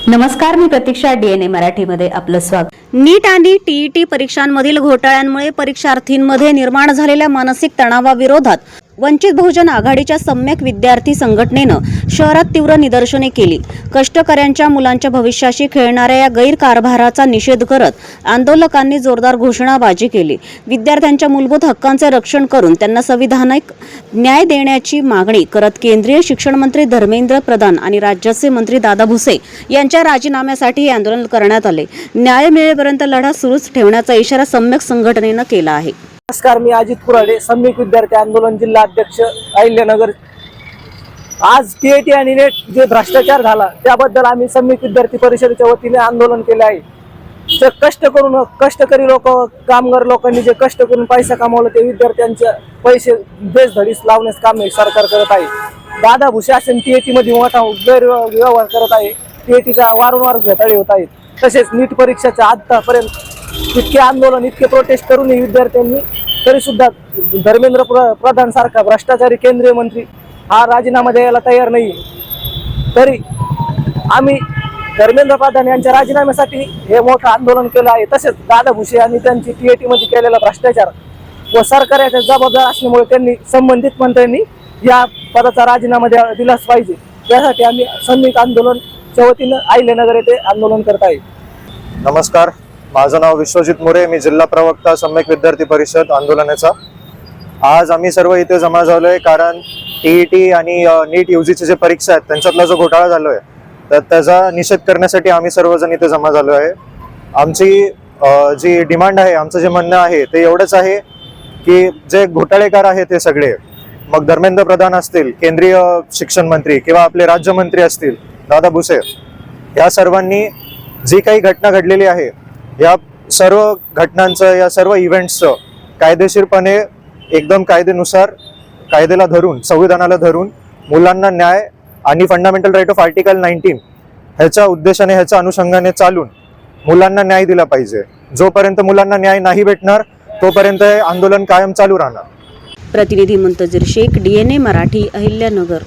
नमस्कार, मी प्रतीक्षा. DNA मराठीमध्ये आपलं स्वागत. नीट आणि TET परीक्षांमधील घोटाळ्यांमुळे परीक्षार्थींमध्ये निर्माण झालेल्या मानसिक तणावाविरोधात वंचित बहुजन आघाडीच्या सम्यक विद्यार्थी संघटनेनं शहरात तीव्र निदर्शने केली. कष्टकऱ्यांच्या मुलांच्या भविष्याशी खेळणाऱ्या या गैरकारभाराचा निषेध करत आंदोलकांनी जोरदार घोषणाबाजी केली. विद्यार्थ्यांच्या मूलभूत हक्कांचे रक्षण करून त्यांना संविधानिक न्याय देण्याची मागणी करत केंद्रीय शिक्षण मंत्री धर्मेंद्र प्रधान आणि राज्याचे मंत्री दादा भुसे यांच्या राजीनाम्यासाठी हे आंदोलन करण्यात आले. न्याय मिळेपर्यंत लढा सुरूच ठेवण्याचा इशारा सम्यक संघटनेनं केला आहे. नमस्कार, मी अजित पुराडे, सम्यक विद्यार्थी आंदोलन जिल्हा अध्यक्ष, अहिल्यानगर. आज TET आणि नेट जे भ्रष्टाचार झाला त्याबद्दल आम्ही सम्यक विद्यार्थी परिषदेच्या वतीने आंदोलन केले आहे. जे कष्टकरी लोक, कामगार लोकांनी जे कष्ट करून पैसा कमावला ते विद्यार्थ्यांचे पैसे देशधडीस लावण्यास काम सरकार करत आहे. दादा भुसे असेल TET मध्ये मोठा गैरव्यवहार करत आहे. TETचा वारंवार घोटाळे होत आहेत. तसेच नीट परीक्षाच्या आतापर्यंत इतके आंदोलन, इतके प्रोटेस्ट करूनही विद्यार्थ्यांनी तरी सुद्धा धर्मेंद्र प्रधान सारखा भ्रष्टाचारी केंद्रीय मंत्री हा राजीनामा द्यायला तयार नाही. तरी आम्ही धर्मेंद्र प्रधान यांच्या राजीनाम्यासाठी हे मोठं आंदोलन केलं आहे. तसेच दादा भुसे आणि त्यांची TET मध्ये केलेला भ्रष्टाचार व सरकारच्या जबाबदार असल्यामुळे त्यांनी संबंधित मंत्र्यांनी या पदाचा राजीनामा दिलाच पाहिजे. त्यासाठी आम्ही सम्यक आंदोलनच्या वतीनं अहिल्यानगर येथे आंदोलन करत आहे. नमस्कार, माझं नाव विश्वजित मोरे, मी जिल्हा प्रवक्ता सम्यक विद्यार्थी परिषद आंदोलनाचा. आज आम्ही सर्व इथे जमा झालोय कारण TET आणि नीट UGची जे परीक्षा आहेत त्यांच्यातला जो घोटाळा झालोय तर त्याचा निषेध करण्यासाठी आम्ही सर्वजण इथे जमा झालो आहे. आमची जी डिमांड आहे, आमचं जे म्हणणं आहे ते एवढंच आहे की जे घोटाळेकार आहेत ते सगळे, मग धर्मेंद्र प्रधान असतील, केंद्रीय शिक्षण मंत्री किंवा आपले राज्यमंत्री असतील दादा भुसे, या सर्वांनी जी काही घटना घडलेली आहे या सर्व घटनांचं, या सर्व इव्हेंट्सचं कायदेशीरपणे एकदम कायदेनुसार, कायद्याला धरून, संविधानाला धरून मुलांना न्याय आणि फंडामेंटल राईट ऑफ आर्टिकल 19 ह्याच्या उद्देशाने, ह्याच्या अनुषंगाने चालून मुलांना न्याय दिला पाहिजे. जोपर्यंत मुलांना न्याय नाही भेटणार तोपर्यंत हे आंदोलन कायम चालू राहणार. प्रतिनिधी मुंतजीर शेख, DNA मराठी, अहिल्यानगर.